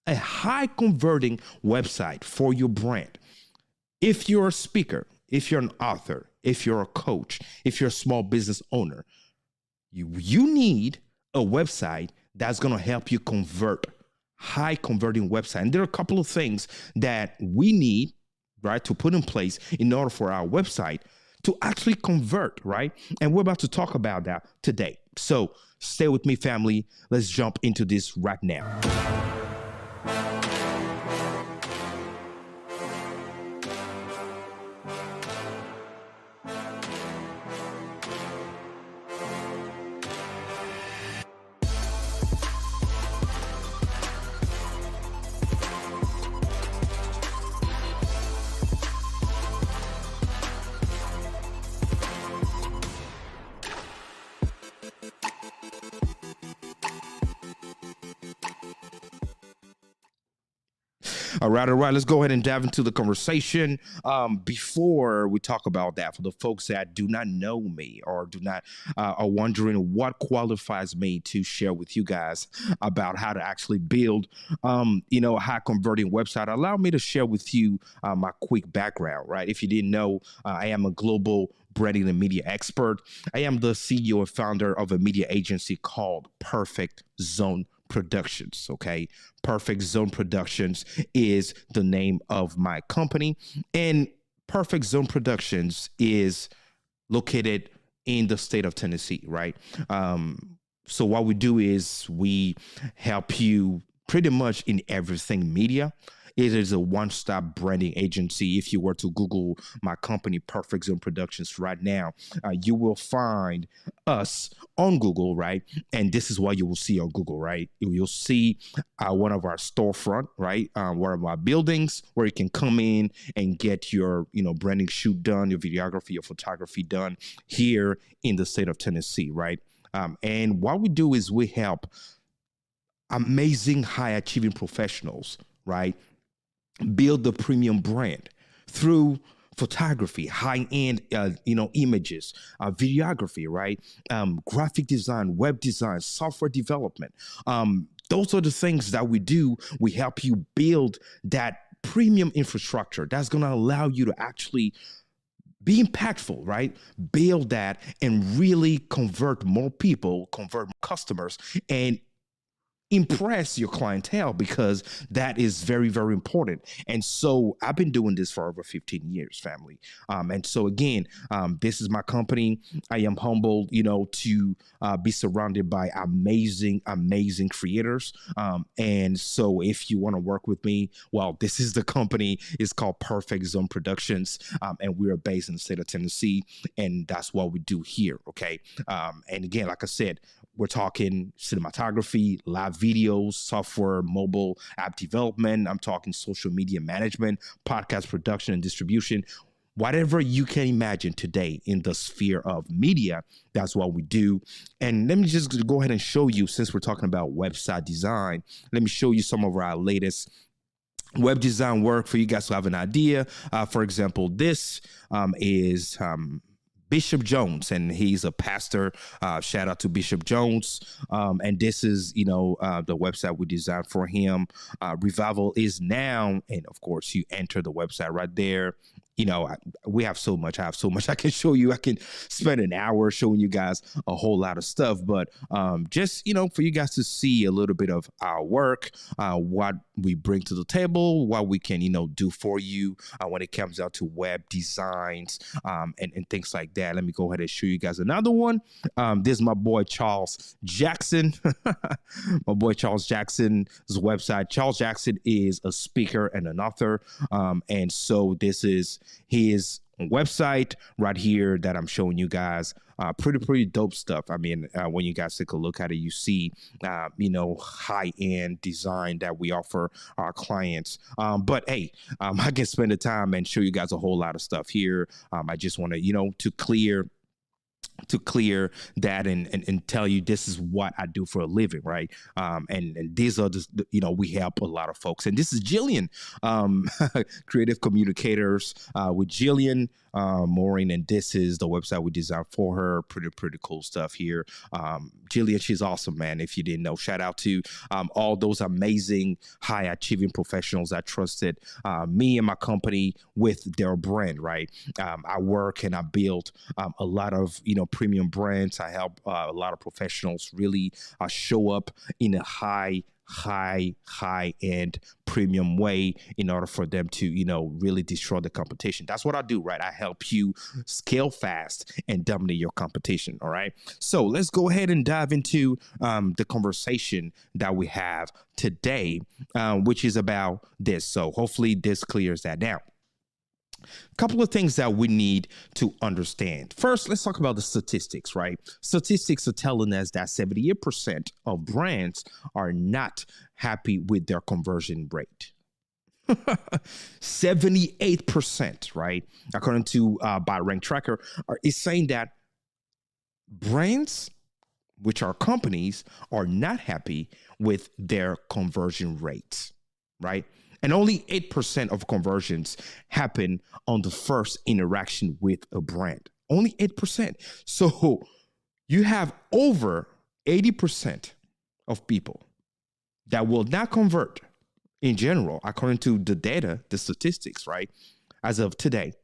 a high converting website for your brand. If you're a speaker, if you're an author, if you're a coach, if you're a small business owner, you need a website that's going to help you convert, high converting website. And there are a couple of things that we need, right, to put in place in order for our website to actually convert, right? And we're about to talk about that today. So stay with me, family. Let's jump into this right now. All right. Let's go ahead and dive into the conversation. Before we talk about that, for the folks that do not know me or do not are wondering what qualifies me to share with you guys about how to actually build, a high converting website, allow me to share with you my quick background. Right. If you didn't know, I am a global branding and media expert. I am the CEO and founder of a media agency called Perfect Zone Productions. Okay. Perfect Zone Productions is the name of my company. And Perfect Zone Productions is located in the state of Tennessee, right? So what we do is we help you pretty much in everything media. It is a one-stop branding agency. If you were to Google my company, Perfect Zone Productions, right now, you will find us on Google, right? And this is what you will see on Google, right? You'll see one of our storefront, right? One of our buildings where you can come in and get your, branding shoot done, your videography, your photography done here in the state of Tennessee, right? And what we do is we help amazing, high-achieving professionals, right, build the premium brand through photography, high-end, images, videography, right? Graphic design, web design, software development. Those are the things that we do. We help you build that premium infrastructure that's going to allow you to actually be impactful, right? Build that and really convert more people, convert more customers, and impress your clientele, because that is very, very important. And so I've been doing this for over 15 years, family. And so again, this is my company. I am humbled, to be surrounded by amazing, amazing creators. And so if you want to work with me, well, this is the company. It's called Perfect Zone Productions. And we are based in the state of Tennessee. And that's what we do here. Okay. And again, like I said, we're talking cinematography, live videos, software, mobile app development. I'm talking social media management, podcast production and distribution. Whatever you can imagine today in the sphere of media, that's what we do. And let me just go ahead and show you, since we're talking about website design, let me show you some of our latest web design work for you guys to have an idea. For example, this is Bishop Jones, and he's a pastor. Shout out to Bishop Jones. And this is, the website we designed for him. Revival is now, and of course, you enter the website right there. We have so much. I have so much I can show you. I can spend an hour showing you guys a whole lot of stuff, but just, for you guys to see a little bit of our work, what we bring to the table, what we can, do for you when it comes out to web designs and things like that. Let me go ahead and show you guys another one. This is my boy, Charles Jackson. My boy, Charles Jackson's website. Charles Jackson is a speaker and an author. And so this is his website right here that I'm showing you guys. Pretty dope stuff. I mean, when you guys take a look at it, you see, high-end design that we offer our clients. But hey, I can spend the time and show you guys a whole lot of stuff here. I just want to, to clear to clear that and tell you this is what I do for a living, right? And these are we help a lot of folks. And this is Jillian, creative communicators with Jillian Maureen, and this is the website we designed for her. Pretty cool stuff here. Jillian, she's awesome, man. If you didn't know, shout out to all those amazing high achieving professionals that trusted me and my company with their brand, right? I work and I build a lot of premium brands. I help a lot of professionals really show up in a high end premium way in order for them to really destroy the competition. That's what I do, right? I help you scale fast and dominate your competition. All right, so let's go ahead and dive into the conversation that we have today, which is about this. So hopefully this clears that down. A couple of things that we need to understand. First, let's talk about the statistics, right? Statistics are telling us that 78% of brands are not happy with their conversion rate. 78%, right? According to by Rank Tracker, is saying that brands, which are companies, are not happy with their conversion rates, right? And only 8% of conversions happen on the first interaction with a brand. Only 8%. So you have over 80% of people that will not convert in general, according to the data, the statistics, right? As of today,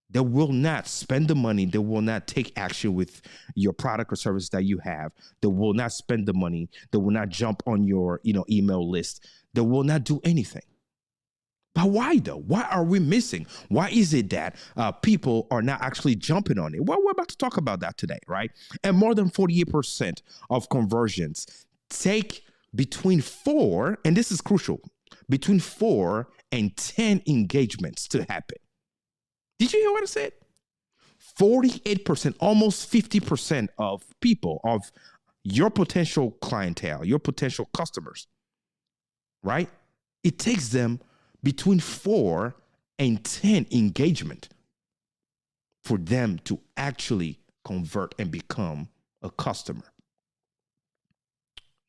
they will not spend the money. They will not take action with your product or service that you have. They will not spend the money. They will not jump on your email list. They will not do anything. But why though? Why are we missing? Why is it that people are not actually jumping on it? Well, we're about to talk about that today, right? And more than 48% of conversions take between 4, and this is crucial, between 4 and 10 engagements to happen. Did you hear what I said? 48%, almost 50% of people, of your potential clientele, your potential customers, right? It takes them between 4 and 10 engagement for them to actually convert and become a customer.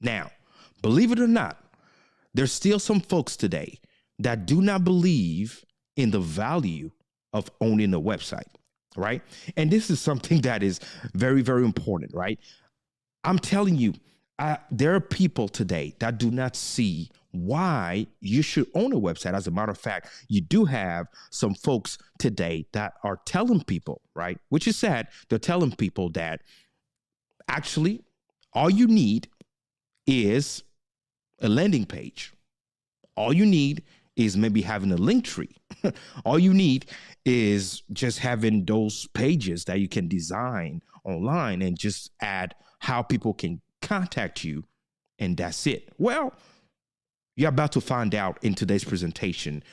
Now, believe it or not, there's still some folks today that do not believe in the value of owning a website, right? And this is something that is very, very important, right? I'm telling you, there are people today that do not see why you should own a website. As a matter of fact, you do have some folks today that are telling people, right, which is sad, they're telling people that actually all you need is a landing page. All you need is maybe having a link tree. All you need is just having those pages that you can design online and just add how people can contact you, and that's it. Well, you're about to find out in today's presentation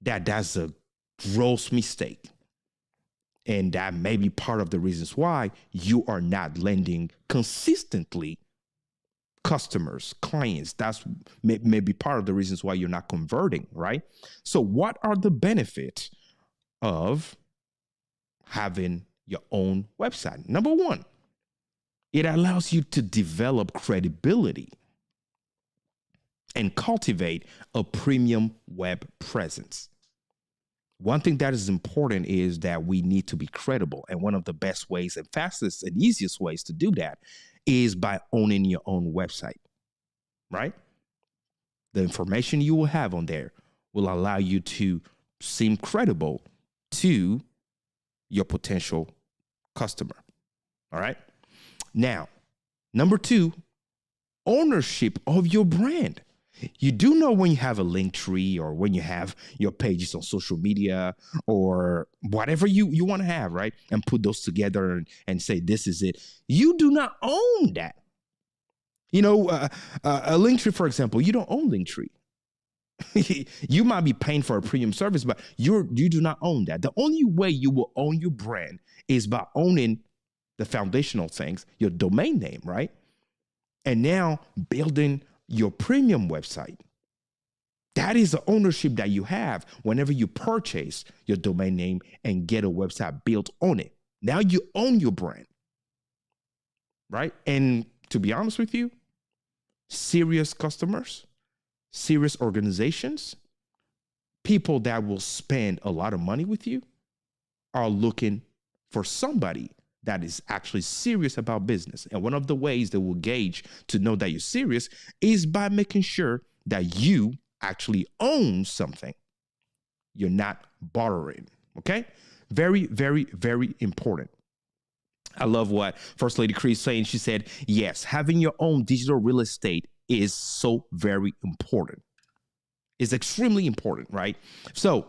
that that's a gross mistake. And that may be part of the reasons why you are not landing consistently customers, clients. That's maybe part of the reasons why you're not converting, right? So what are the benefits of having your own website? Number one, it allows you to develop credibility and cultivate a premium web presence. One thing that is important is that we need to be credible. And one of the best ways and fastest and easiest ways to do that is by owning your own website, right? The information you will have on there will allow you to seem credible to your potential customer. All right. Now, number two, ownership of your brand. You do know when you have a link tree or when you have your pages on social media or whatever you want to have, right? And put those together and say, this is it. You do not own that. A link tree, for example, you don't own link tree. You might be paying for a premium service, but you do not own that. The only way you will own your brand is by owning the foundational things, your domain name, right? And now building your premium website. That is the ownership that you have whenever you purchase your domain name and get a website built on it. Now you own your brand. right? And to be honest with you, serious customers, serious organizations, people that will spend a lot of money with you are looking for somebody that is actually serious about business. And one of the ways they will gauge to know that you're serious is by making sure that you actually own something. You're not borrowing. Okay. Very, very, very important. I love what First Lady Chris saying. She said, yes, having your own digital real estate is so very important. It's extremely important, right? So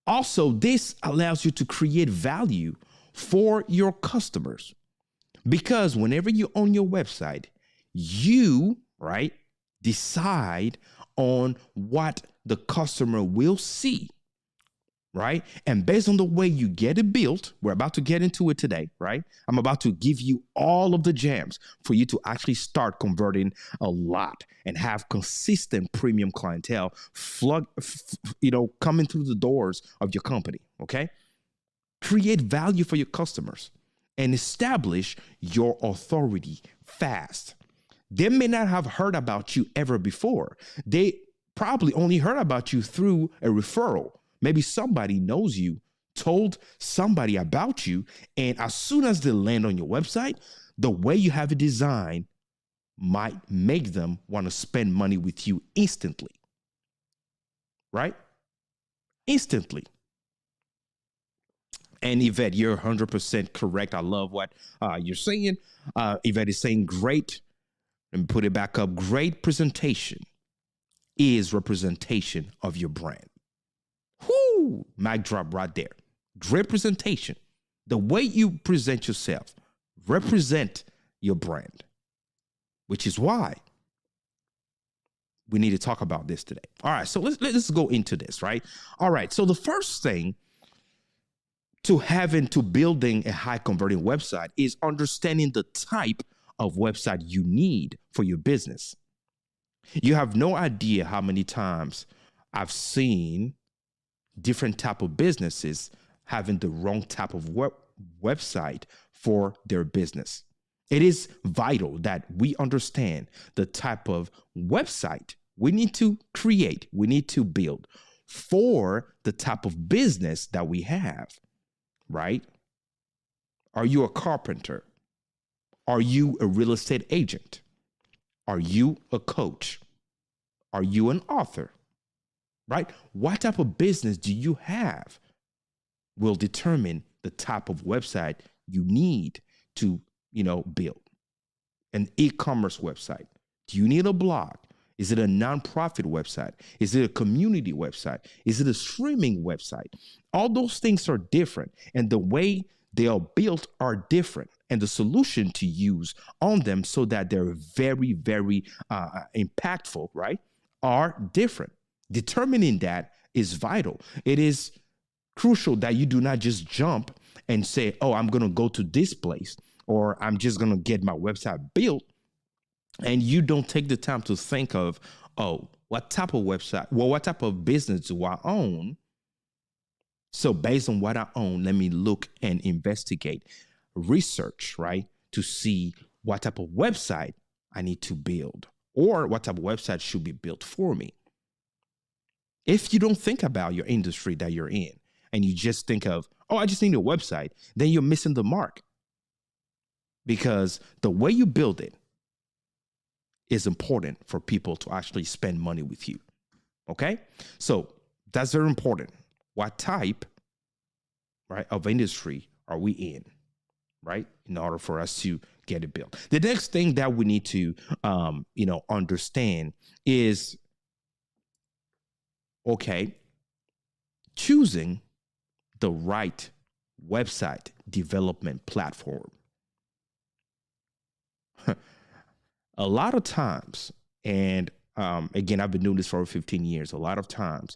also, this allows you to create value for your customers because whenever you own your website, you, right, decide on what the customer will see, right? And based on the way you get it built, we're about to get into it today, right? I'm about to give you all of the gems for you to actually start converting a lot and have consistent premium clientele coming through the doors of your company, okay? Create value for your customers and establish your authority fast. They may not have heard about you ever before. They probably only heard about you through a referral. Maybe somebody knows you, told somebody about you, and as soon as they land on your website, the way you have it designed might make them want to spend money with you instantly, right? Instantly. And Yvette, you're 100% correct. I love what you're saying. Yvette is saying great, and put it back up. Great presentation is representation of your brand. Whoo, mic drop right there. Great presentation. The way you present yourself represent your brand, which is why we need to talk about this today. All right, so let's go into this, right? All right, so the first thing to building a high converting website is understanding the type of website you need for your business. You have no idea how many times I've seen different type of businesses having the wrong type of website for their business. It is vital that we understand the type of website we need to create, we need to build for the type of business that we have, right? Are you a carpenter? Are you a real estate agent? Are you a coach? Are you an author? Right? What type of business do you have will determine the type of website you need to, build. An e-commerce website. Do you need a blog? Is it a nonprofit website? Is it a community website? Is it a streaming website? All those things are different, and the way they are built are different, and the solution to use on them so that they're very, very impactful, right, are different. Determining that is vital. It is crucial that you do not just jump and say, oh, I'm going to go to this place, or I'm just going to get my website built. And you don't take the time to think of, oh, what type of website? Well, what type of business do I own? So based on what I own, let me look and investigate, research, right, to see what type of website I need to build or what type of website should be built for me. If you don't think about your industry that you're in and you just think of, oh, I just need a website, then you're missing the mark, because the way you build it is important for people to actually spend money with you. Okay? So that's very important. What type, right, of industry are we in, right, in order for us to get it built? The next thing that we need to, understand is, okay, choosing the right website development platform. A lot of times, and again, I've been doing this for over 15 years. A lot of times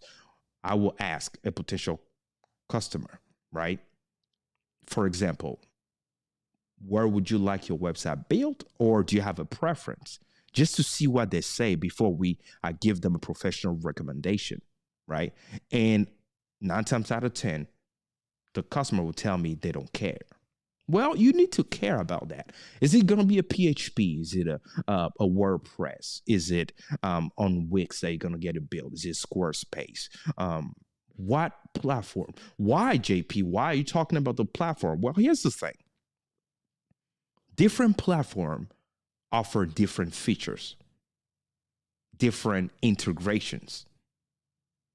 I will ask a potential customer, right? For example, where would you like your website built, or do you have a preference? Just to see what they say before I give them a professional recommendation, right? And 9 times out of 10, the customer will tell me they don't care. Well, you need to care about that. Is it going to be a PHP? Is it a WordPress? Is it on Wix that you're going to get it built? Is it Squarespace? What platform? Why, JP? Why are you talking about the platform? Well, here's the thing. Different platform offer different features, different integrations,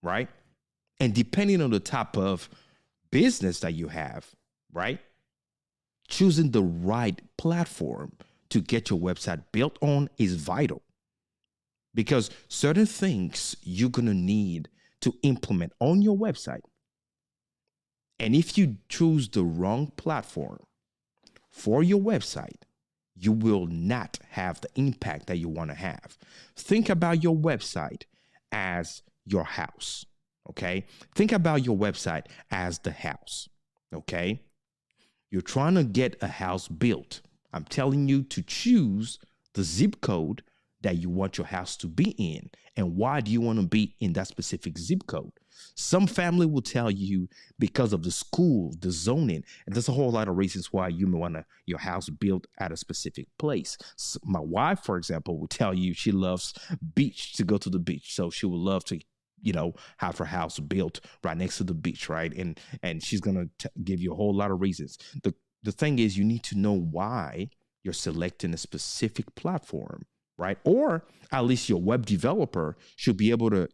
right? And depending on the type of business that you have, right? Choosing the right platform to get your website built on is vital because certain things you're going to need to implement on your website. And if you choose the wrong platform for your website, you will not have the impact that you want to have. Think about your website as your house, okay? Think about your website as the house, okay? You're trying to get a house built. I'm telling you to choose the zip code that you want your house to be in. And why do you want to be in that specific zip code? Some family will tell you because of the school, the zoning, and there's a whole lot of reasons why you may want your house built at a specific place. So my wife, for example, will tell you she loves beach, to go to the beach. So she would love to have her house built right next to the beach, right? And she's gonna give you a whole lot of reasons. The thing is, you need to know why you're selecting a specific platform, right? Or at least your web developer should be able to,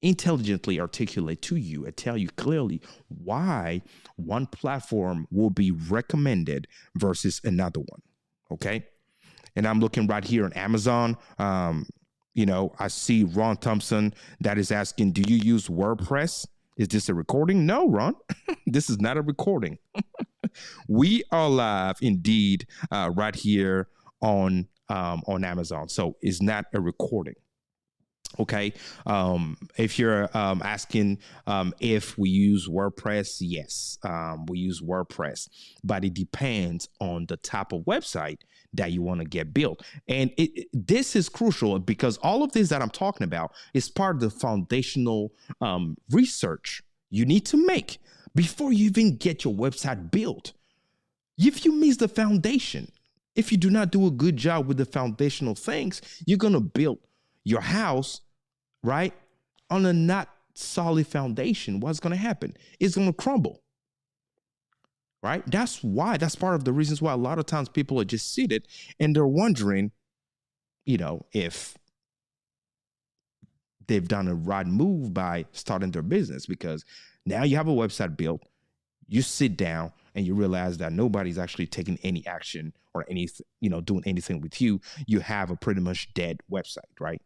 intelligently articulate to you and tell you clearly why one platform will be recommended versus another one. Okay. And I'm looking right here on Amazon. I see Ron Thompson that is asking, do you use WordPress? Is this a recording? No, Ron, this is not a recording. We are live indeed right here on Amazon. So it's not a recording. Okay. If you're asking if we use WordPress, yes, we use WordPress, but it depends on the type of website that you want to get built. And this is crucial because all of this that I'm talking about is part of the foundational research you need to make before you even get your website built. If you miss the foundation, if you do not do a good job with the foundational things, you're going to build your house, right, on a not solid foundation. What's going to happen? It's going to crumble, right? That's part of the reasons why a lot of times people are just seated and they're wondering, if they've done a right move by starting their business, because now you have a website built, you sit down and you realize that nobody's actually taking any action or anything, doing anything with you. You have a pretty much dead website, right?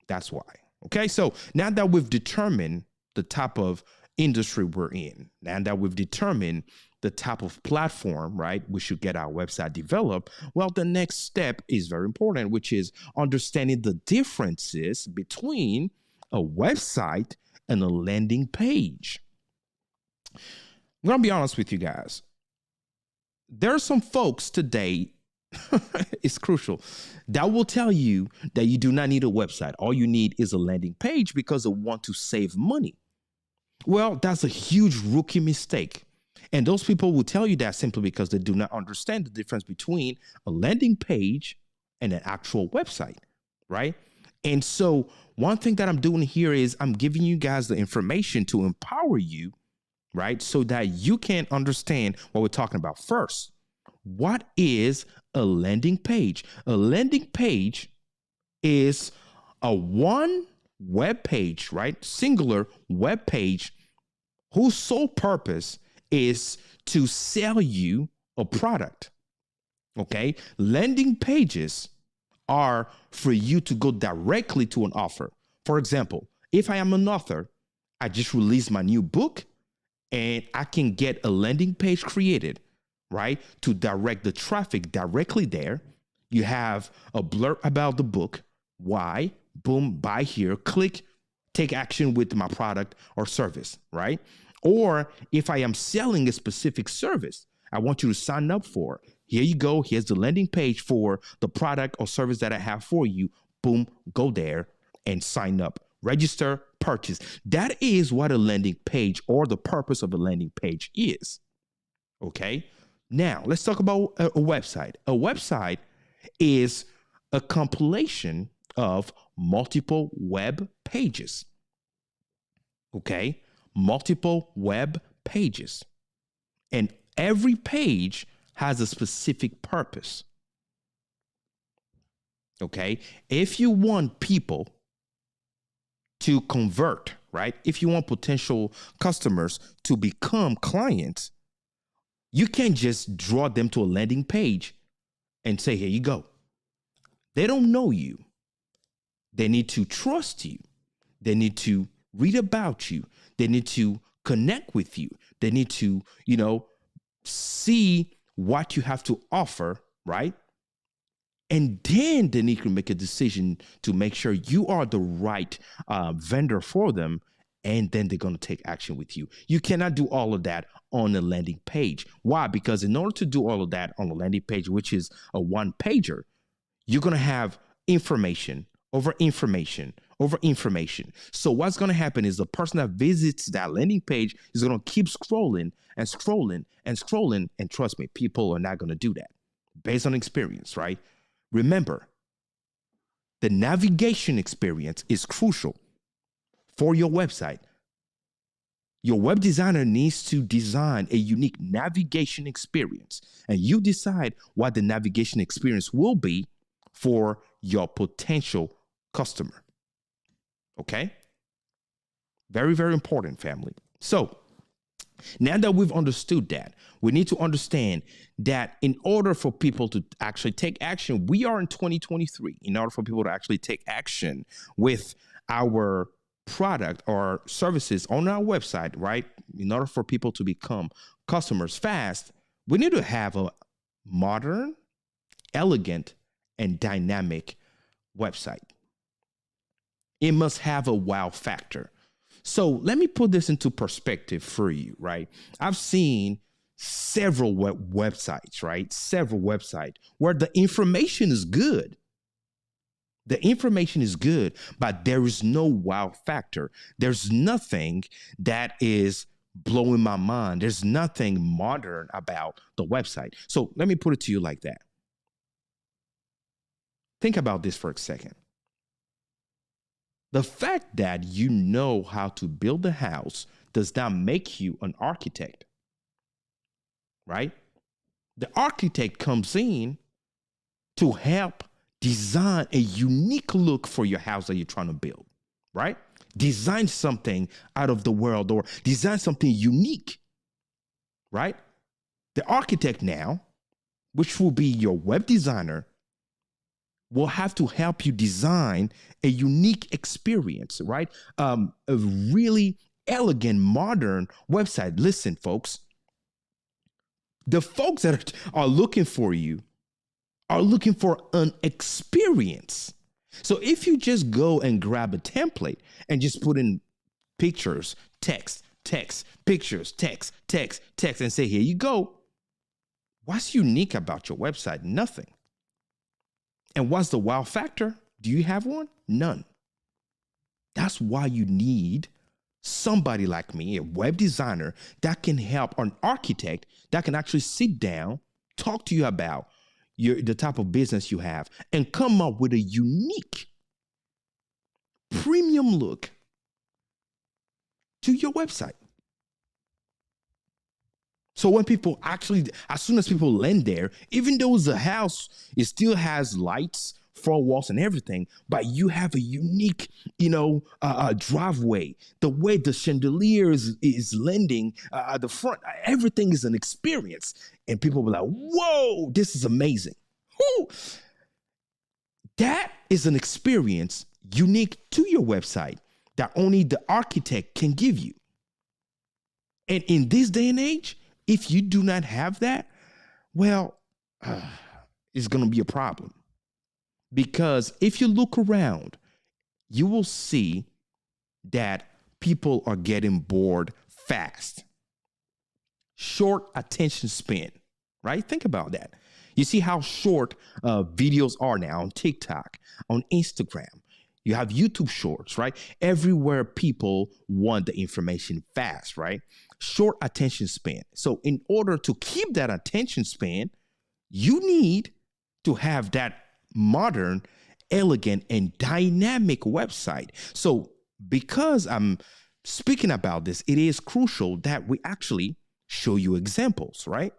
That's why. Okay, so now that we've determined the type of industry we're in, now that we've determined the type of platform, right, we should get our website developed, well, the next step is very important, which is understanding the differences between a website and a landing page. I'm going to be honest with you guys. There are some folks today, it's crucial, that will tell you that you do not need a website. All you need is a landing page because they want to save money. Well, that's a huge rookie mistake. And those people will tell you that simply because they do not understand the difference between a landing page and an actual website, right? And so one thing that I'm doing here is I'm giving you guys the information to empower you, right? So that you can understand what we're talking about. First, what is a landing page? A landing page is a one web page, right? Singular web page whose sole purpose is to sell you a product. Okay? Landing pages are for you to go directly to an offer. For example, if I am an author, I just released my new book and I can get a landing page created, right, to direct the traffic directly there. You have a blurb about the book. Why? Boom, buy here, click, take action with my product or service, right? Or if I am selling a specific service, I want you to sign up for. Here you go. Here's the landing page for the product or service that I have for you. Boom, go there and sign up. Register, purchase. That is what a landing page or the purpose of a landing page is. Okay? Now, let's talk about a website. A website is a compilation of multiple web pages. Okay? Multiple web pages. And every page has a specific purpose. Okay? If you want people to convert, right? If you want potential customers to become clients, you can't just draw them to a landing page and say, here you go. They don't know you. They need to trust you. They need to read about you. They need to connect with you. They need to, see what you have to offer, right? And then they need to make a decision to make sure you are the right vendor for them. And then they're going to take action with you. You cannot do all of that on a landing page. Why? Because in order to do all of that on a landing page, which is a one pager, you're going to have information over information over information. So what's going to happen is the person that visits that landing page is going to keep scrolling and scrolling and scrolling. And trust me, people are not going to do that based on experience, right? Remember, the navigation experience is crucial for your website. Your web designer needs to design a unique navigation experience, and you decide what the navigation experience will be for your potential customer. Okay? Very, very important, family. So now that we've understood that, we need to understand that in order for people to actually take action, we are in 2023. In order for people to actually take action with our product or services on our website, right? In order for people to become customers fast, we need to have a modern, elegant, and dynamic website. It must have a wow factor. So let me put this into perspective for you, right? I've seen several websites, right? Several websites where the information is good. The information is good, but there is no wow factor. There's nothing that is blowing my mind. There's nothing modern about the website. So let me put it to you like that. Think about this for a second. The fact that you know how to build a house does not make you an architect, right? The architect comes in to help design a unique look for your house that you're trying to build, right? Design something out of the world or design something unique, right? The architect now, which will be your web designer, will have to help you design a unique experience, right? A really elegant, modern website. Listen, folks, the folks that are looking for you are looking for an experience. So if you just go and grab a template and just put in pictures, text, pictures, text, and say, here you go. What's unique about your website? Nothing. And what's the wow factor? Do you have one? None. That's why you need somebody like me, a web designer that can help, an architect that can actually sit down, talk to you about the type of business you have, and come up with a unique premium look to your website. So when people actually, as soon as people land there, even though it's a house, it still has lights, four walls and everything, but you have a unique, driveway. The way the chandelier is landing at the front, everything is an experience. And people will be like, whoa, this is amazing. Woo! That is an experience unique to your website that only the architect can give you. And in this day and age, if you do not have that, well, it's going to be a problem. Because if you look around, you will see that people are getting bored fast. Short attention span, right? Think about that. You see how short videos are now on TikTok, on Instagram. You have YouTube shorts, right? Everywhere people want the information fast, right? Short attention span. So in order to keep that attention span, you need to have that modern, elegant, and dynamic website. So because I'm speaking about this, it is crucial that we actually show you examples, right?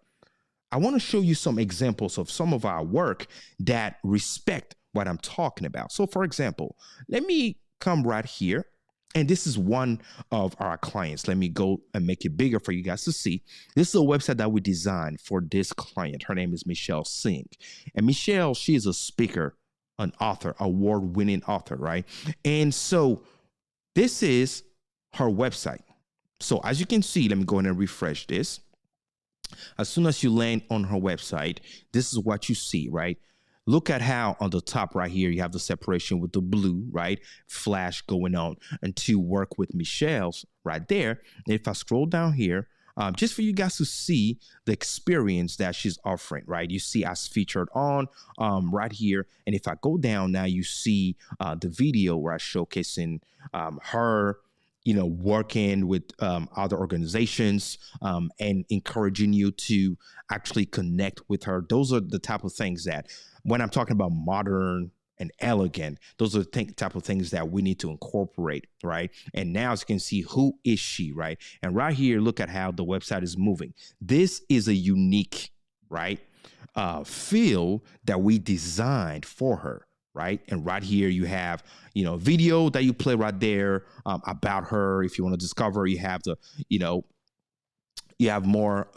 I want to show you some examples of some of our work that respect what I'm talking about. So, for example, let me come right here. And this is one of our clients. Let me go and make it bigger for you guys to see. This is a website that we designed for this client. Her name is Michelle Singh. And Michelle, she is a speaker, an author, award-winning author, right? And so this is her website. So as you can see, let me go ahead and refresh this. As soon as you land on her website, this is what you see, right? Look at how on the top right here, you have the separation with the blue, right? Flash going on. And to work with Michelle's right there. If I scroll down here, just for you guys to see the experience that she's offering, right? You see as featured on right here. And if I go down now, you see the video where I'm showcasing her, working with other organizations and encouraging you to actually connect with her. Those are the type of things that when I'm talking about modern and elegant, those are the type of things that we need to incorporate, right? And now as you can see, who is she, right? And right here, look at how the website is moving. This is a unique, right, feel that we designed for her. Right. And right here you have, video that you play right there about her. If you want to discover, you have you have more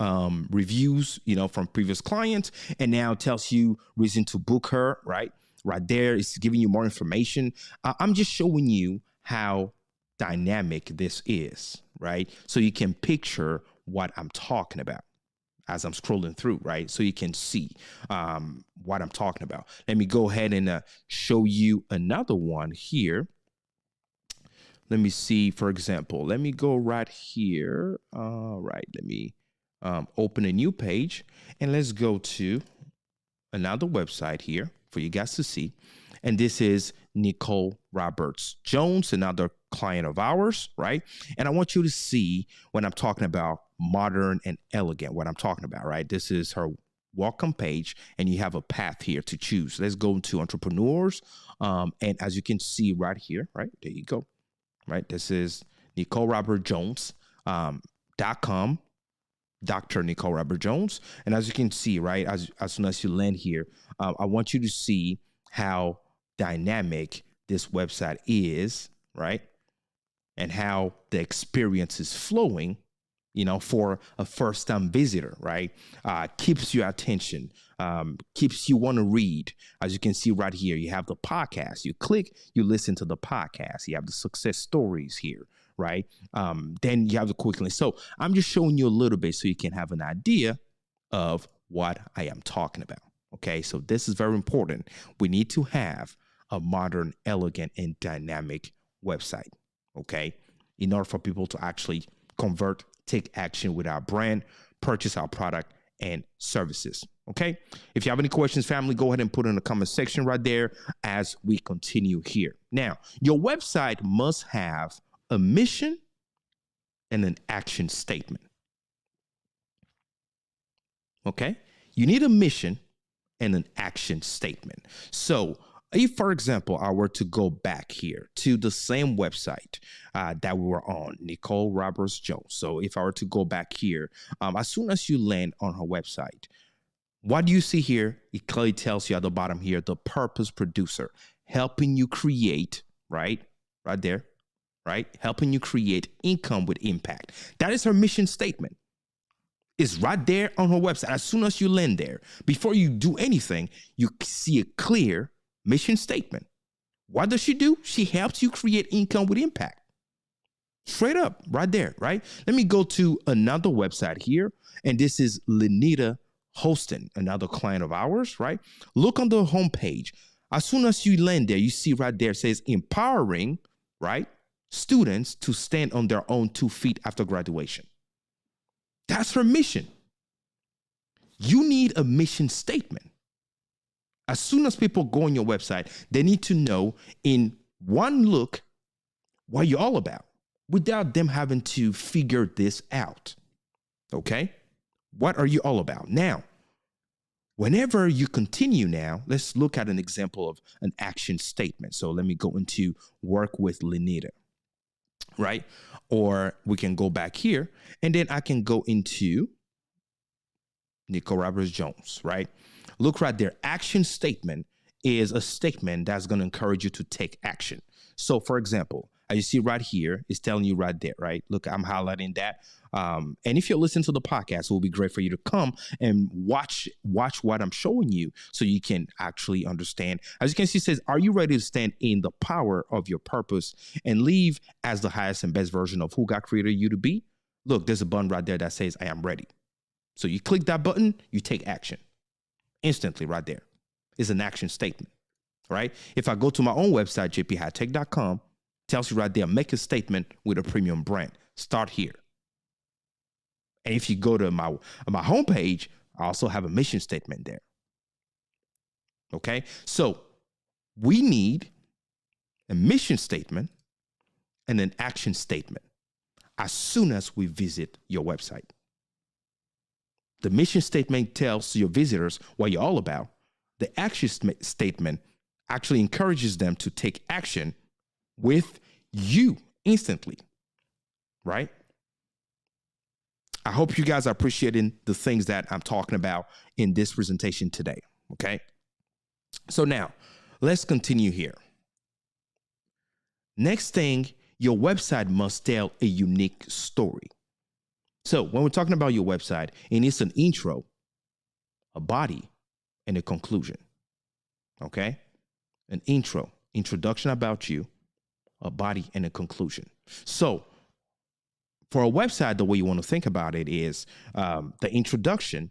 reviews, from previous clients. And now it tells you reason to book her. Right. Right there. It's giving you more information. I'm just showing you how dynamic this is. Right. So you can picture what I'm talking about as I'm scrolling through, right? So you can see what I'm talking about. Let me go ahead and show you another one here. Let me see, for example, let me go right here. All right, let me open a new page and let's go to another website here for you guys to see. And this is Nicole Roberts Jones, another client of ours, right? And I want you to see when I'm talking about modern and elegant, what I'm talking about, right? This is her welcome page, and you have a path here to choose. Let's go to entrepreneurs. And as you can see right here, right, there you go, right? This is Nicole Robert Jones, .com, Dr. Nicole Robert Jones. And as you can see, right, as soon as you land here, I want you to see how dynamic this website is, right? And how the experience is flowing, for a first-time visitor, right? Keeps your attention, keeps you want to read. As you can see right here, you have the podcast. You click, you listen to the podcast. You have the success stories here, right? Then you have the quick link. So I'm just showing you a little bit so you can have an idea of what I am talking about. Okay, so this is very important. We need to have a modern, elegant, and dynamic website, okay, in order for people to actually convert, take action with our brand, purchase our product and services, okay? If you have any questions, family, go ahead and put it in the comment section right there as we continue here. Now, your website must have a mission and an action statement, okay? You need a mission and an action statement. So if, for example, I were to go back here to the same website that we were on, Nicole Roberts Jones. So if I were to go back here, as soon as you land on her website, what do you see here? It clearly tells you at the bottom here, the purpose producer, helping you create, right there, right? Helping you create income with impact. That is her mission statement. It's right there on her website. As soon as you land there, before you do anything, you see a clear mission statement. What does she do? She helps you create income with impact. Straight up, right there, right? Let me go to another website here, and this is Lenita Hosting, another client of ours, right? Look on the homepage. As soon as you land there, you see right there, it says empowering, right, students to stand on their own 2 feet after graduation. That's her mission. You need a mission statement. As soon as people go on your website, they need to know in one look what you're all about without them having to figure this out. Okay? What are you all about? Now, whenever you continue now, let's look at an example of an action statement. So let me go into work with Lenita, right? Or we can go back here and then I can go into Nico Roberts Jones, right? Look right there. Action statement is a statement that's going to encourage you to take action. So, for example, as you see right here, it's telling you right there, right? Look, I'm highlighting that. And if you're listening to the podcast, it will be great for you to come and watch what I'm showing you so you can actually understand. As you can see, it says, are you ready to stand in the power of your purpose and live as the highest and best version of who God created you to be? Look, there's a button right there that says, I am ready. So you click that button, you take action instantly right there. It's an action statement, right? If I go to my own website, jphightek.com, tells you right there, make a statement with a premium brand. Start here. And if you go to my homepage, I also have a mission statement there. Okay? So we need a mission statement and an action statement as soon as we visit your website. The mission statement tells your visitors what you're all about. The action statement actually encourages them to take action with you instantly, right? I hope you guys are appreciating the things that I'm talking about in this presentation today, okay? So now, let's continue here. Next thing, your website must tell a unique story. So when we're talking about your website, it needs an intro, a body, and a conclusion, okay? An intro, introduction about you, a body, and a conclusion. So for a website, the way you want to think about it is the introduction,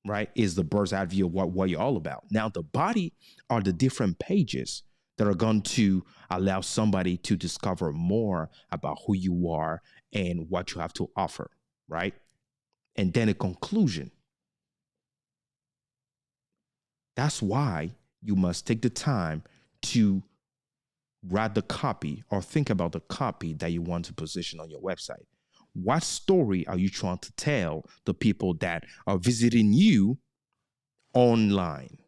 right, is the bird's eye view of what you're all about. Now, the body are the different pages that are going to allow somebody to discover more about who you are and what you have to offer, right? And then a conclusion. That's why you must take the time to write the copy or think about the copy that you want to position on your website. What story are you trying to tell the people that are visiting you online?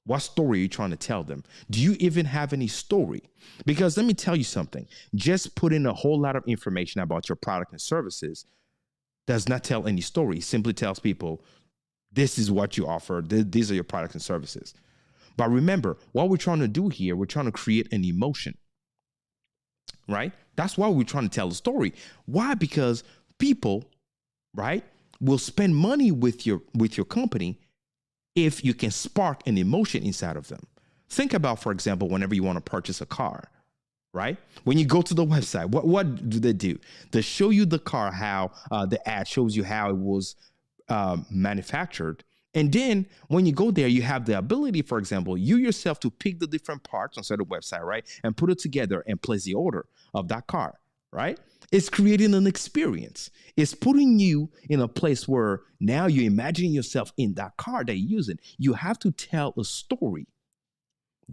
What story are you trying to tell them? Do you even have any story? Because let me tell you something. Just putting a whole lot of information about your product and services does not tell any story. It simply tells people, this is what you offer. These are your products and services. But remember, what we're trying to do here, we're trying to create an emotion, right? That's why we're trying to tell a story. Why? Because people, right, will spend money with your company if you can spark an emotion inside of them. Think about, for example, whenever you want to purchase a car, right? When you go to the website, what do? They show you the car, how the ad shows you how it was manufactured. And then when you go there, you have the ability, for example, you yourself to pick the different parts on the website, right? And put it together and place the order of that car, right? It's creating an experience. It's putting you in a place where now you're imagining yourself in that car that you're using. You have to tell a story.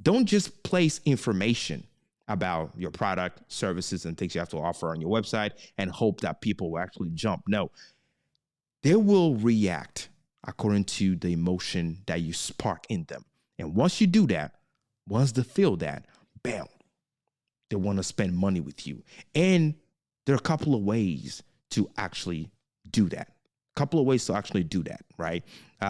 Don't just place information about your product, services, and things you have to offer on your website and hope that people will actually jump. No, they will react according to the emotion that you spark in them. And once you do that, once they feel that, bam, they want to spend money with you. And there are a couple of ways to actually do that. Right?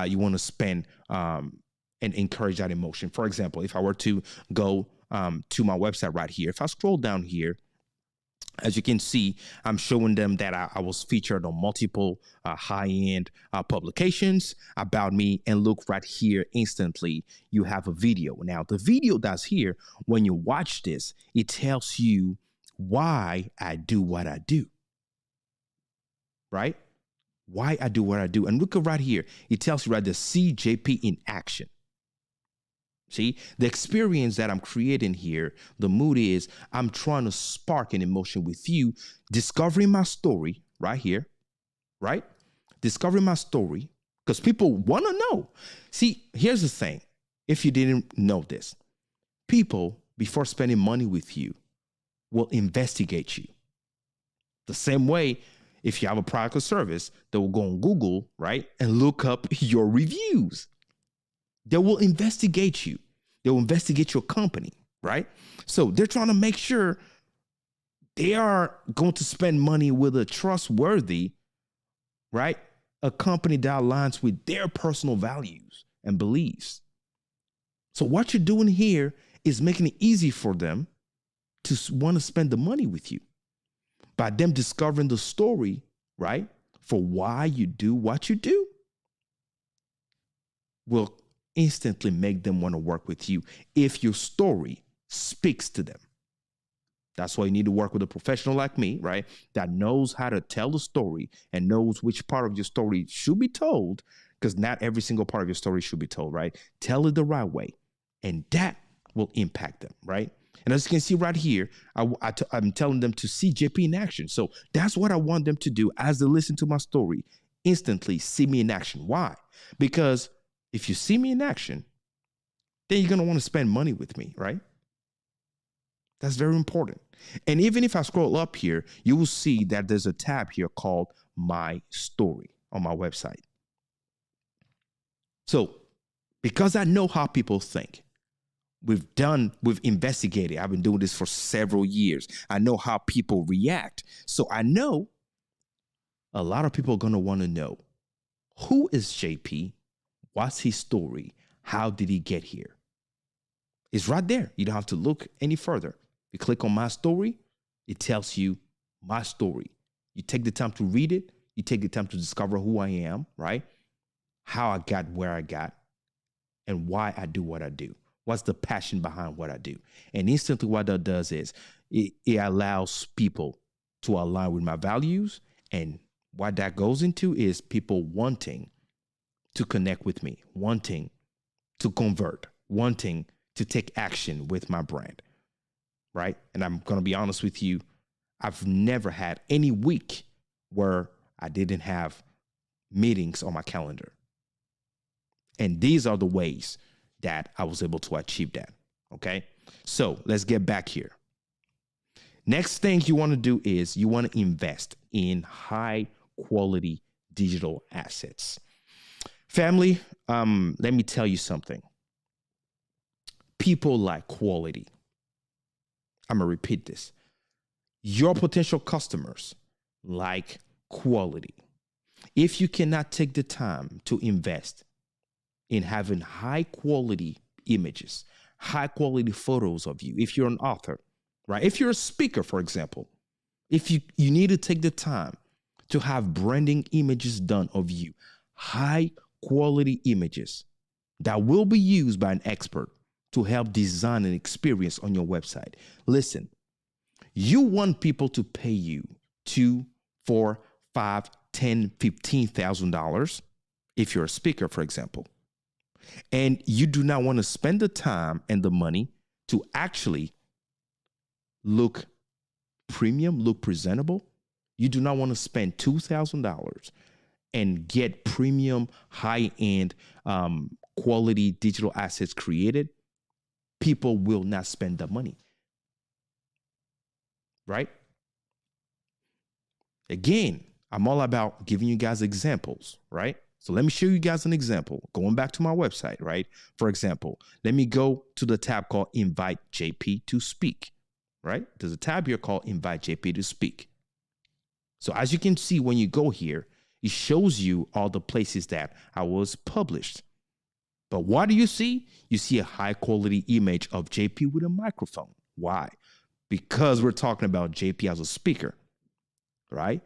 You want to spend and encourage that emotion. For example, if I were to go to my website right here, if I scroll down here, as you can see, I'm showing them that I was featured on multiple high-end publications about me. And look right here, instantly, you have a video. Now, the video that's here, when you watch this, it tells you why I do what I do, right? Why I do what I do. And look at right here. It tells you right there, CJP in action. See, the experience that I'm creating here, the mood is I'm trying to spark an emotion with you, discovering my story right here, right? Discovering my story because people want to know. See, here's the thing. If you didn't know this, people, before spending money with you, will investigate you. The same way, if you have a product or service, they will go on Google, right, and look up your reviews. They will investigate you. They will investigate your company, right? So they're trying to make sure they are going to spend money with a trustworthy, right, a company that aligns with their personal values and beliefs. So what you're doing here is making it easy for them to want to spend the money with you by them discovering the story, right, for why you do what you do will instantly make them want to work with you if your story speaks to them. That's why you need to work with a professional like me, right? That knows how to tell the story and knows which part of your story should be told, because not every single part of your story should be told, right? Tell it the right way, and that will impact them, right? And as you can see right here, I'm telling them to see JP in action. So that's what I want them to do as they listen to my story. Instantly see me in action. Why? Because if you see me in action, then you're going to want to spend money with me, right? That's very important. And even if I scroll up here, you will see that there's a tab here called My Story on my website. So because I know how people think, we've investigated. I've been doing this for several years. I know how people react. So I know a lot of people are going to want to know, who is JP? What's his story? How did he get here? It's right there. You don't have to look any further. You click on my story, it tells you my story. You take the time to read it. You take the time to discover who I am, right? How I got where I got, and why I do what I do. What's the passion behind what I do? And instantly what that does is it allows people to align with my values. And what that goes into is people wanting to connect with me, wanting to convert, wanting to take action with my brand, right? And I'm going to be honest with you, I've never had any week where I didn't have meetings on my calendar. And these are the ways that I was able to achieve that, okay? So let's get back here. Next thing you want to do is you want to invest in high quality digital assets. Family, let me tell you something. People like quality. I'm going to repeat this. Your potential customers like quality. If you cannot take the time to invest in having high quality images, high quality photos of you, if you're an author, right? If you're a speaker, for example, if you need to take the time to have branding images done of you, high quality images that will be used by an expert to help design an experience on your website. Listen, you want people to pay you $2, $4, $5, $10, $15,000 if you're a speaker, for example. And you do not want to spend the time and the money to actually look premium, look presentable. You do not want to spend $2,000 and get premium, high-end, quality digital assets created. People will not spend the money, right? Again, I'm all about giving you guys examples, right? So let me show you guys an example. Going back to my website, right? For example, let me go to the tab called Invite JP to Speak, right? There's a tab here called Invite JP to Speak. So as you can see, when you go here, it shows you all the places that I was published. But what do you see? You see a high quality image of JP with a microphone. Why? Because we're talking about JP as a speaker, right?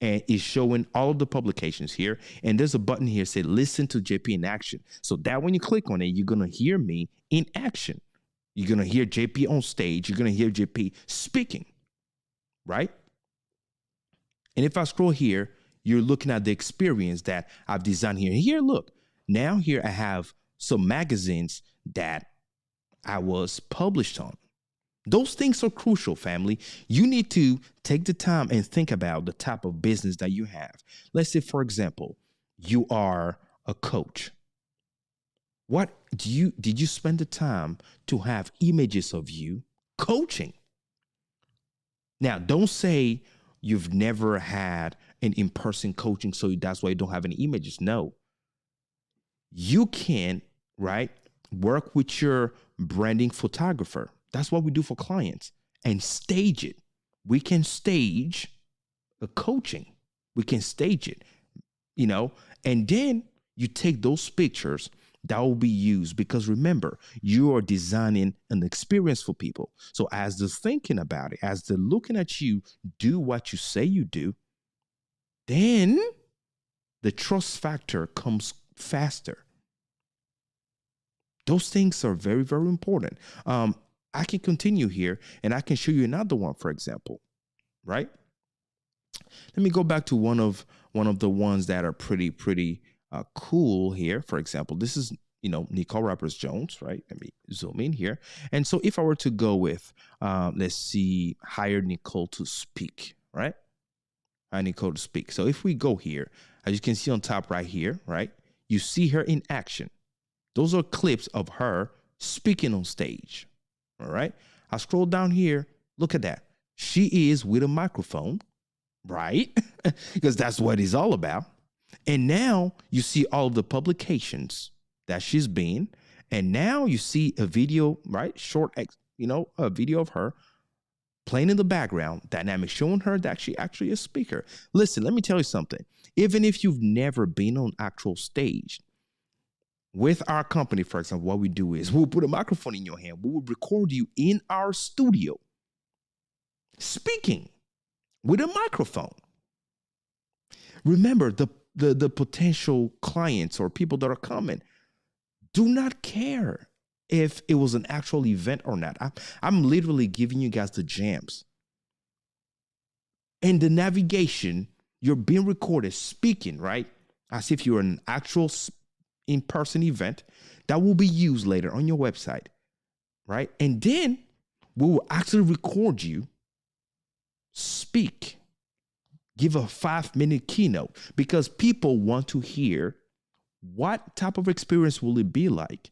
And it's showing all of the publications here. And there's a button here that says listen to JP in action. So that when you click on it, you're going to hear me in action. You're going to hear JP on stage. You're going to hear JP speaking, right? And if I scroll here, you're looking at the experience that I've designed here. Here, look, now here I have some magazines that I was published on. Those things are crucial, family. You need to take the time and think about the type of business that you have. Let's say, for example, you are a coach. What did you spend the time to have images of you coaching? Now, don't say you've never had an in-person coaching, so that's why you don't have any images. No, you can, right, work with your branding photographer. That's what we do for clients and stage it. We can stage a coaching. We can stage it, and then you take those pictures that will be used because remember, you are designing an experience for people. So as they're thinking about it, as they're looking at you do what you say you do, then the trust factor comes faster. Those things are very, very important. I can continue here and I can show you another one, for example, right? Let me go back to one of the ones that are pretty cool here. For example, this is Nicole Rappers Jones, right? Let me zoom in here. And so if I were to go with let's see, hire Nicole to speak, right? Hire Nicole to speak. So if we go here, as you can see on top right here, right? You see her in action. Those are clips of her speaking on stage. All right. I scroll down here. Look at that. She is with a microphone, right? Because that's what it's all about. And now you see all of the publications that she's been. And now you see a video, right? Short, a video of her playing in the background, dynamic, showing her that she actually is a speaker. Listen, let me tell you something. Even if you've never been on actual stage, with our company, for example, what we do is we'll put a microphone in your hand. We will record you in our studio speaking with a microphone. Remember, the potential clients or people that are coming do not care if it was an actual event or not. I'm literally giving you guys the gems. And the navigation, you're being recorded speaking, right? As if you're an actual in-person event that will be used later on your website, right? And then we will actually record you speak, give a 5-minute keynote because people want to hear what type of experience will it be like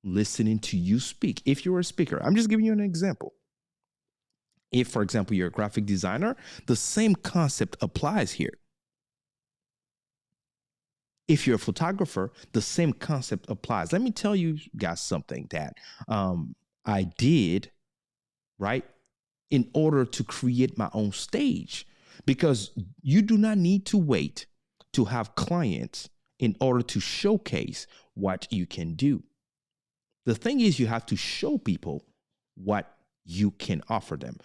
listening to you speak. If you're a speaker, I'm just giving you an example. If, for example, you're a graphic designer, the same concept applies here. If you're a photographer, the same concept applies. Let me tell you guys something that I did, right, in order to create my own stage. Because you do not need to wait to have clients in order to showcase what you can do. The thing is, you have to show people what you can offer them.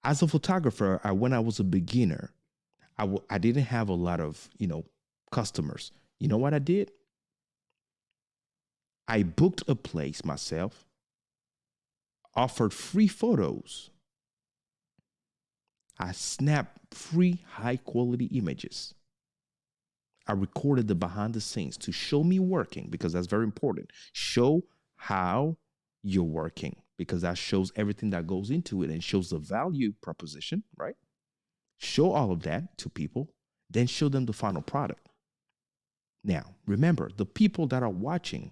As a photographer, when I was a beginner, I didn't have a lot of, customers. You know what I did? I booked a place myself, offered free photos. I snapped free high quality images. I recorded the behind the scenes to show me working because that's very important. Show how you're working because that shows everything that goes into it and shows the value proposition, right? Show all of that to people, then show them the final product. Now, remember, the people that are watching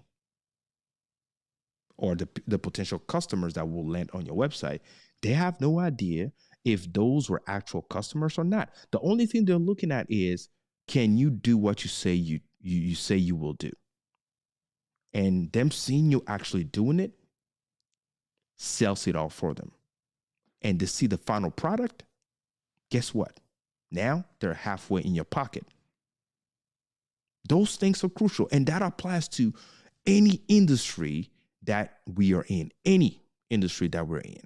or the potential customers that will land on your website, they have no idea if those were actual customers or not. The only thing they're looking at is, can you do what you say you say you will do? And them seeing you actually doing it sells it all for them. And to see the final product, guess what? Now they're halfway in your pocket. Those things are crucial. And that applies to any industry that we are in, any industry that we're in,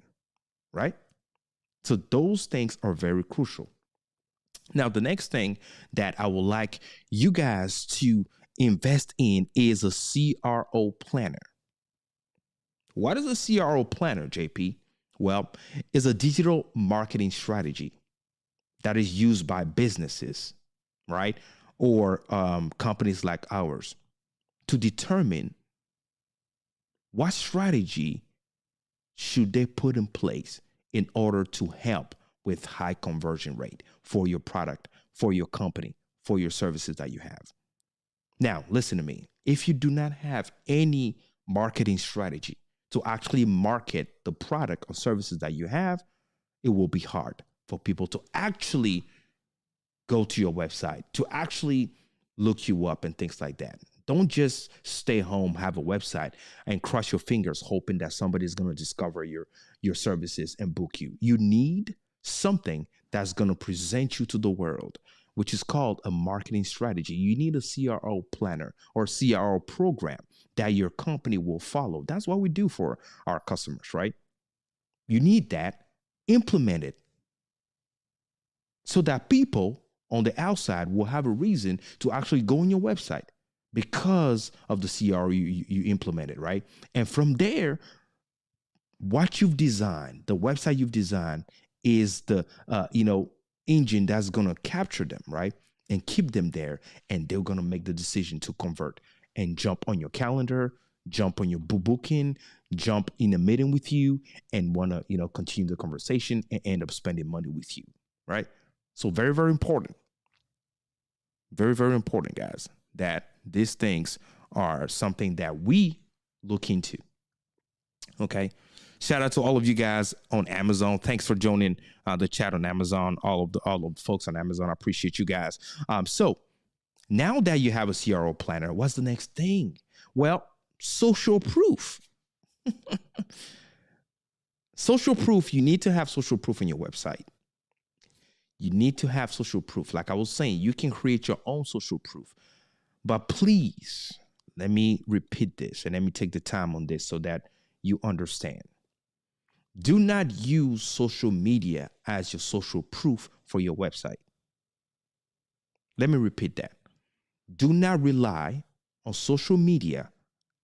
right? So those things are very crucial. Now, the next thing that I would like you guys to invest in is a CRO planner. What is a CRO planner, JP? Well, it's a digital marketing strategy that is used by businesses, right? Or companies like ours to determine what strategy should they put in place in order to help with high conversion rate for your product, for your company, for your services that you have. Now, listen to me. If you do not have any marketing strategy to actually market the product or services that you have, it will be hard for people to actually go to your website, to actually look you up and things like that. Don't just stay home, have a website, and cross your fingers hoping that somebody's going to discover your services and book you. You need something that's going to present you to the world, which is called a marketing strategy. You need a CRO planner or CRO program that your company will follow. That's what we do for our customers, right? You need that implemented so that people on the outside will have a reason to actually go on your website because of the CRO you implemented, right? And from there, what you've designed, the website you've designed, is the engine that's gonna capture them, right, and keep them there, and they're gonna make the decision to convert and jump on your calendar, jump on your booking, jump in a meeting with you, and wanna continue the conversation and end up spending money with you, right? So very, very important. Very, very important, guys, that these things are something that we look into. Okay. Shout out to all of you guys on Amazon. Thanks for joining the chat on Amazon. All of the folks on Amazon. I appreciate you guys. So now that you have a CRO planner, what's the next thing? Well, social proof. Social proof. You need to have social proof on your website. You need to have social proof. Like I was saying, you can create your own social proof. But please, let me repeat this and let me take the time on this so that you understand. Do not use social media as your social proof for your website. Let me repeat that. Do not rely on social media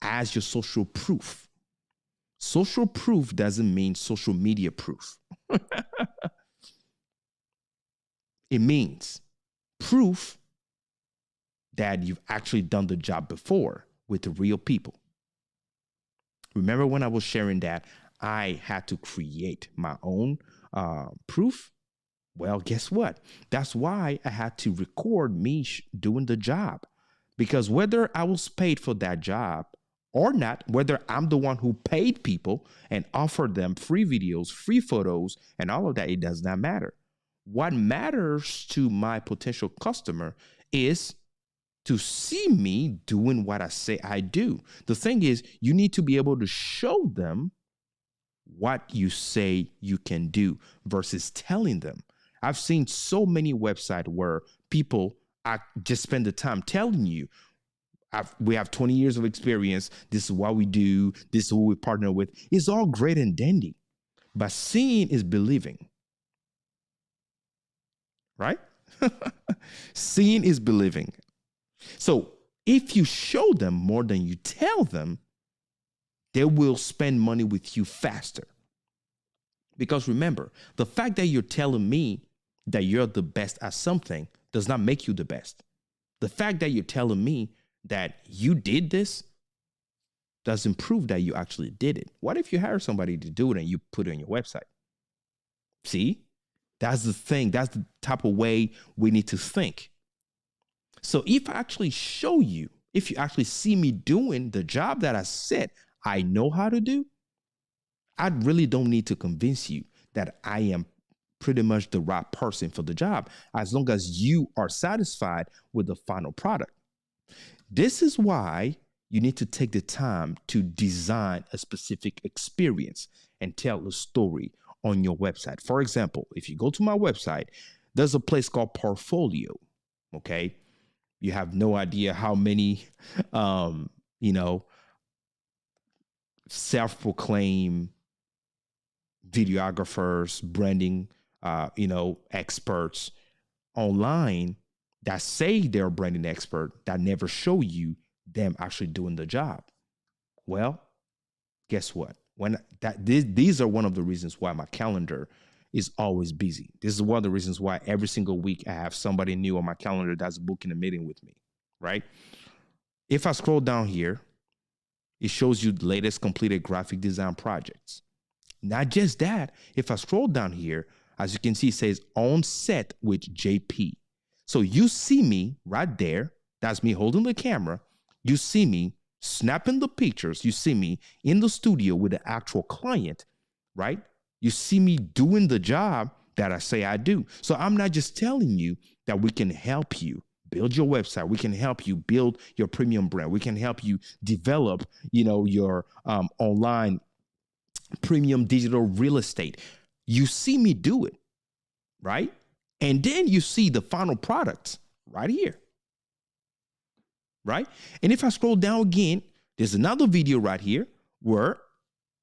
as your social proof. Social proof doesn't mean social media proof. It means proof that you've actually done the job before with the real people. Remember when I was sharing that I had to create my own proof? Well, guess what? That's why I had to record me doing the job. Because whether I was paid for that job or not, whether I'm the one who paid people and offered them free videos, free photos, and all of that, it does not matter. What matters to my potential customer is to see me doing what I say I do. The thing is, you need to be able to show them what you say you can do versus telling them. I've seen so many websites where people just spend the time telling you, we have 20 years of experience. This is what we do. This is who we partner with. It's all great and dandy. But seeing is believing. Right? Seeing is believing. So if you show them more than you tell them, they will spend money with you faster. Because remember, the fact that you're telling me that you're the best at something does not make you the best. The fact that you're telling me that you did this doesn't prove that you actually did it. What if you hire somebody to do it and you put it on your website? See? That's the thing. That's the type of way we need to think. So if I actually show you, if you actually see me doing the job that I said I know how to do, I really don't need to convince you that I am pretty much the right person for the job, as long as you are satisfied with the final product. This is why you need to take the time to design a specific experience and tell a story on your website. For example, if you go to my website, there's a place called Portfolio. Okay. You have no idea how many, self-proclaimed videographers, branding, experts online that say they're a branding expert that never show you them actually doing the job. Well, guess what? These are one of the reasons why my calendar is always busy. This is one of the reasons why every single week I have somebody new on my calendar that's booking a meeting with me, right? If I scroll down here, it shows you the latest completed graphic design projects. Not just that, if I scroll down here, as you can see, it says on set with JP. So you see me right there. That's me holding the camera. You see me snapping the pictures. You see me in the studio with the actual client, right? You see me doing the job that I say I do. So I'm not just telling you that we can help you build your website. We can help you build your premium brand. We can help you develop, your online premium digital real estate. You see me do it, right? And then you see the final product right here, right? And if I scroll down again, there's another video right here where,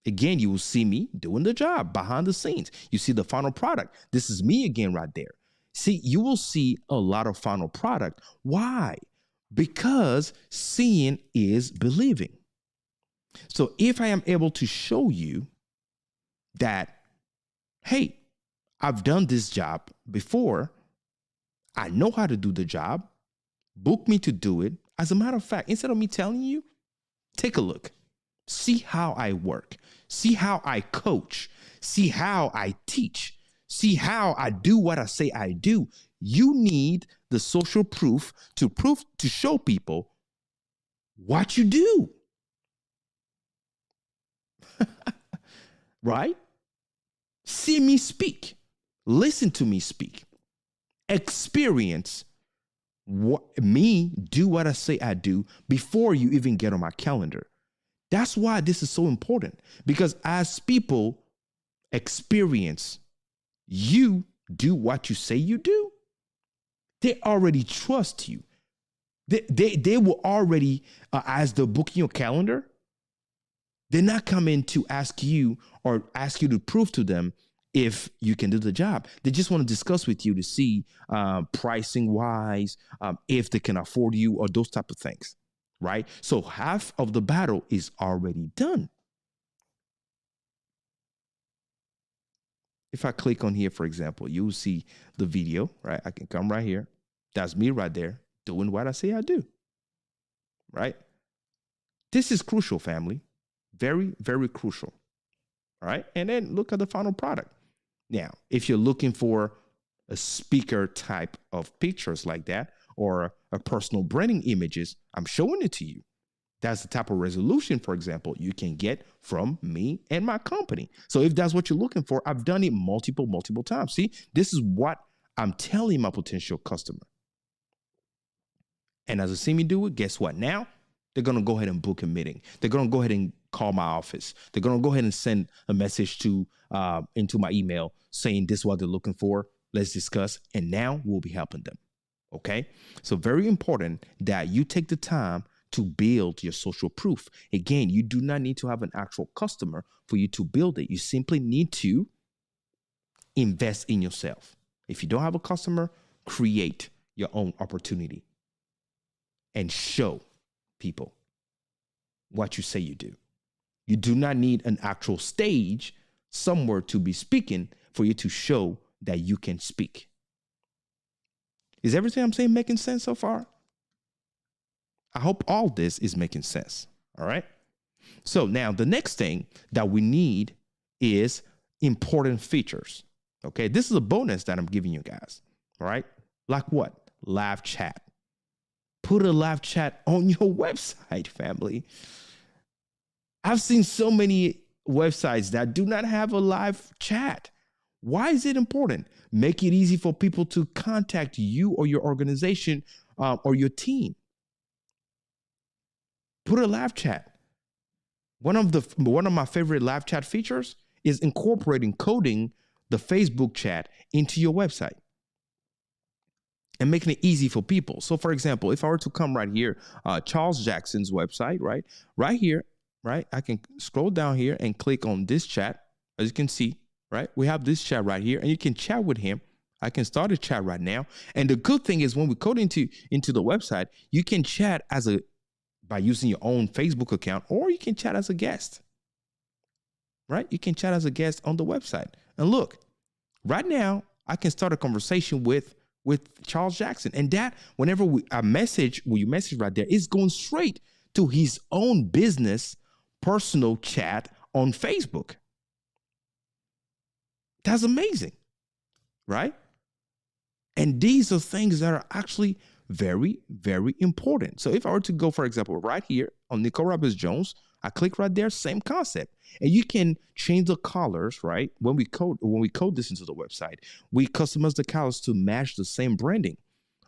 again, you will see me doing the job behind the scenes. You see the final product. This is me again right there. See, you will see a lot of final product. Why? Because seeing is believing. So if I am able to show you that, hey, I've done this job before, I know how to do the job, book me to do it. As a matter of fact, instead of me telling you, take a look. See how I work. See how I coach. See how I teach. See how I do what I say I do. You need the social proof to show people what you do. Right? See me speak. Listen to me speak. Experience me do what I say I do before you even get on my calendar. That's why this is so important, because as people experience you do what you say you do, they already trust you. They will already, as they're booking your calendar, they're not coming to ask you or ask you to prove to them if you can do the job. They just want to discuss with you to see pricing wise, if they can afford you or those type of things, right? So half of the battle is already done. If I click on here, for example, you'll see the video, right? I can come right here. That's me right there doing what I say I do, right? This is crucial, family. Very, very crucial. All right. And then look at the final product. Now, if you're looking for a speaker type of pictures like that, or a personal branding images, I'm showing it to you. That's the type of resolution, for example, you can get from me and my company. So if that's what you're looking for, I've done it multiple times. See, this is what I'm telling my potential customer. And as they see me do it, guess what? Now they're going to go ahead and book a meeting. They're going to go ahead and call my office. They're going to go ahead and send a message to into my email saying this is what they're looking for. Let's discuss. And now we'll be helping them. Okay. So very important that you take the time to build your social proof. Again, you do not need to have an actual customer for you to build it. You simply need to invest in yourself. If you don't have a customer, create your own opportunity and show people what you say you do. You do not need an actual stage somewhere to be speaking for you to show that you can speak. Is everything I'm saying making sense so far? I hope all this is making sense. All right. So now the next thing that we need is important features. Okay. This is a bonus that I'm giving you guys. All right. Like what? Live chat. Put a live chat on your website, family. I've seen so many websites that do not have a live chat. Why is it important? Make it easy for people to contact you or your organization or your team. Put a live chat. One of my favorite live chat features is incorporating coding the Facebook chat into your website and making it easy for people. So for example, if I were to come right here, Charles Jackson's website, right here, right? I can scroll down here and click on this chat. As you can see, right? We have this chat right here and you can chat with him. I can start a chat right now. And the good thing is when we code into the website, you can chat by using your own Facebook account, or you can chat as a guest, right? You can chat as a guest on the website. And look, right now, I can start a conversation with Charles Jackson. And that, whenever you message right there, is going straight to his own business personal chat on Facebook. That's amazing, right? And these are things that are actually very, very important. So if I were to go, for example, right here on Nicole Roberts Jones, I click right there, same concept. And you can change the colors, right? When we code this into the website, we customize the colors to match the same branding.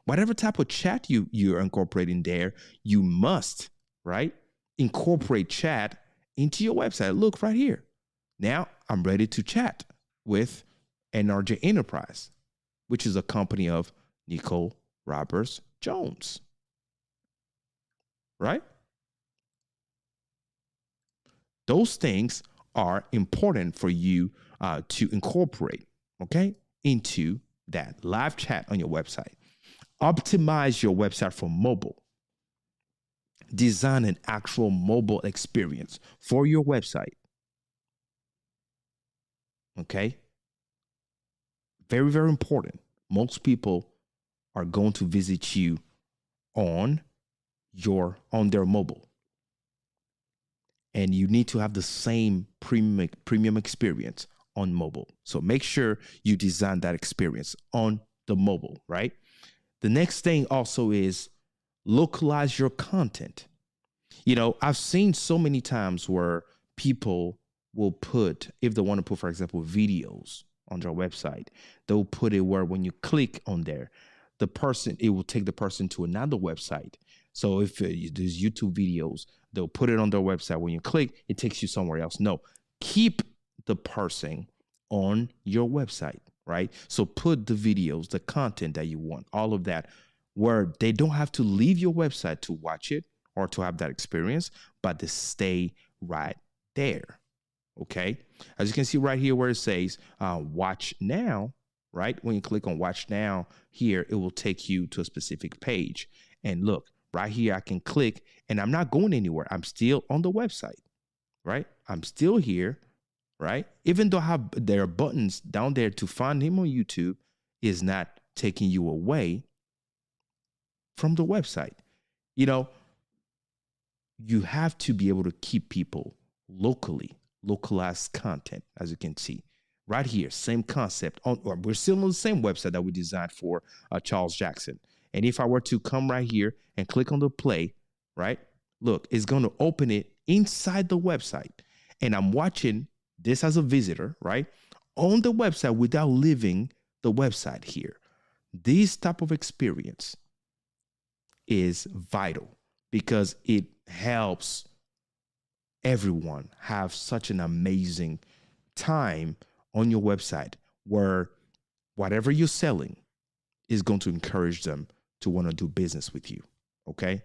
Whatever type of chat you're incorporating there, you must, right, incorporate chat into your website. Look right here. Now I'm ready to chat with NRJ Enterprise, which is a company of Nicole Roberts Jones, right? Those things are important for you to incorporate, okay, into that live chat on your website. Optimize your website for mobile. Design an actual mobile experience for your website. Okay? Very, very important. Most people are going to visit you on their mobile. And you need to have the same premium experience on mobile. So make sure you design that experience on the mobile, right? The next thing also is localize your content. I've seen so many times where people will put, if they want to put, for example, videos on their website, they'll put it where when you click on there, it will take the person to another website. So if there's YouTube videos, they'll put it on their website. When you click, it takes you somewhere else. No, keep the person on your website, right? So put the videos, the content that you want, all of that, where they don't have to leave your website to watch it or to have that experience, but to stay right there. Okay. As you can see right here where it says watch now, right? When you click on watch now here, it will take you to a specific page. And look, right here, I can click and I'm not going anywhere. I'm still on the website, right? I'm still here, right? Even though there are buttons down there to find him on YouTube, is not taking you away from the website. You have to be able to keep people localized content, as you can see right here. Same concept. We're still on the same website that we designed for Charles Jackson. And if I were to come right here and click on the play, right, look, it's going to open it inside the website. And I'm watching this as a visitor, right, on the website without leaving the website here. This type of experience is vital because it helps everyone have such an amazing time on your website where whatever you're selling is going to encourage them to want to do business with you. Okay.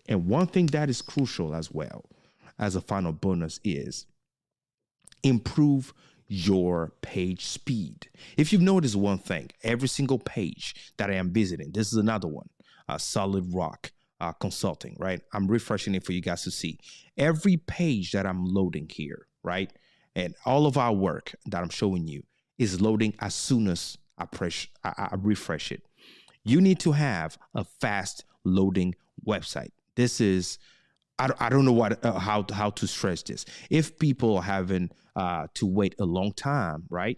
And one thing that is crucial as well as a final bonus is improve your page speed. If you've noticed one thing, every single page that I am visiting, this is another one, Solid Rock Consulting, right? I'm refreshing it for you guys to see. Every page that I'm loading here, right? And all of our work that I'm showing you is loading as soon as I refresh it. You need to have a fast loading website. This is, I don't know how to stress this. If people are having to wait a long time, right,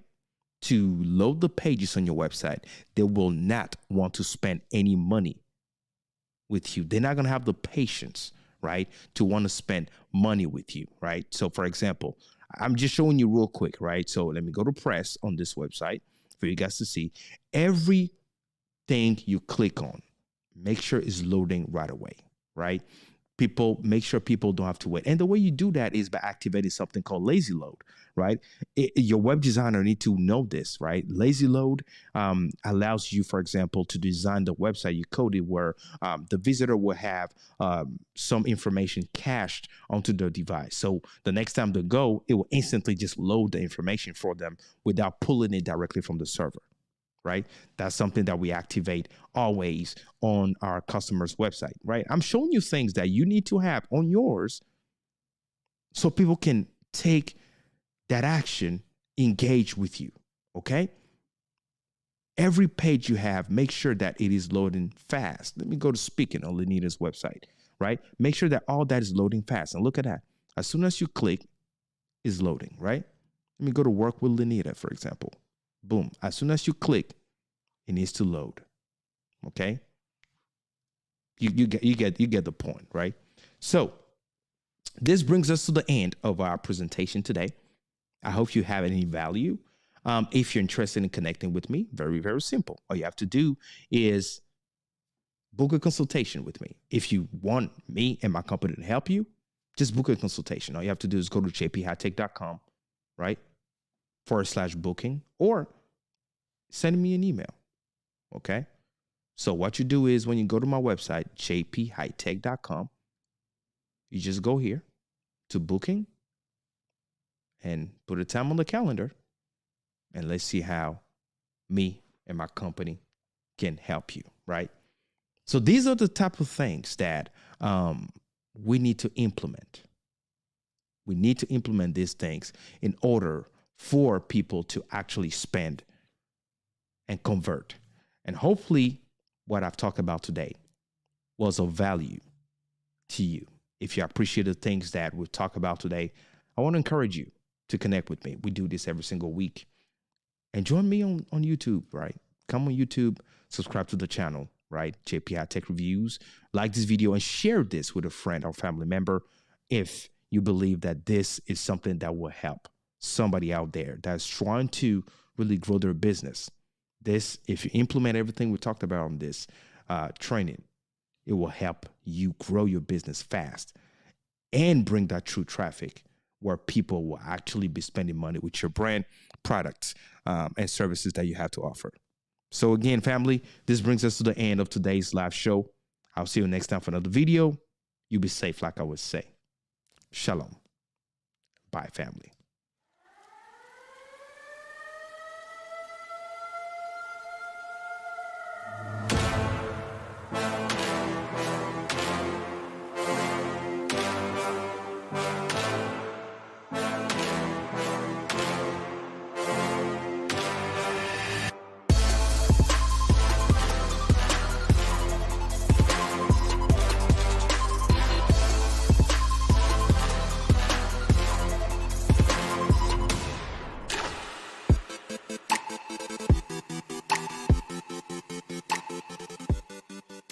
to load the pages on your website, they will not want to spend any money with you. They're not going to have the patience, right, to want to spend money with you, right? So, for example, I'm just showing you real quick, right? So let me go to press on this website for you guys to see. Everything you click on, make sure it's loading right away, right? Make sure people don't have to wait. And the way you do that is by activating something called lazy load, right? Your web designer need to know this, right? Lazy load allows you, for example, to design the website you coded where the visitor will have some information cached onto their device. So the next time they go, it will instantly just load the information for them without pulling it directly from the server. Right? That's something that we activate always on our customer's website, right? I'm showing you things that you need to have on yours so people can take that action, engage with you, okay? Every page you have, make sure that it is loading fast. Let me go to speaking on Lenita's website, right? Make sure that all that is loading fast. And look at that. As soon as you click, it's loading, right? Let me go to work with Lenita, for example. Boom. As soon as you click, it needs to load. Okay. You get the point, right? So This brings us to the end of our presentation today. I hope you have any value. If you're interested in connecting with me, very, very simple. All you have to do is book a consultation with me. If you want me and my company to help you, just book a consultation. All you have to do is go to jphightek.com, right? /booking, or send me an email. Okay. So what you do is when you go to my website, jphightek.com, you just go here to booking and put a time on the calendar. And let's see how me and my company can help you, right? So these are the type of things that we need to implement. We need to implement these things in order for people to actually spend and convert. And hopefully what I've talked about today was of value to you. If you appreciate the things that we've talked about today, I want to encourage you to connect with me. We do this every single week. And join me on YouTube, right? Come on YouTube, subscribe to the channel, right? JP Hightek Reviews. Like this video and share this with a friend or family member if you believe that this is something that will help somebody out there that's trying to really grow their business. This, if you implement everything we talked about on this training, it will help you grow your business fast and bring that true traffic where people will actually be spending money with your brand, products, and services that you have to offer. So again, family, this brings us to the end of today's live show. I'll see you next time for another video. You be safe, like I would say. Shalom. Bye, family.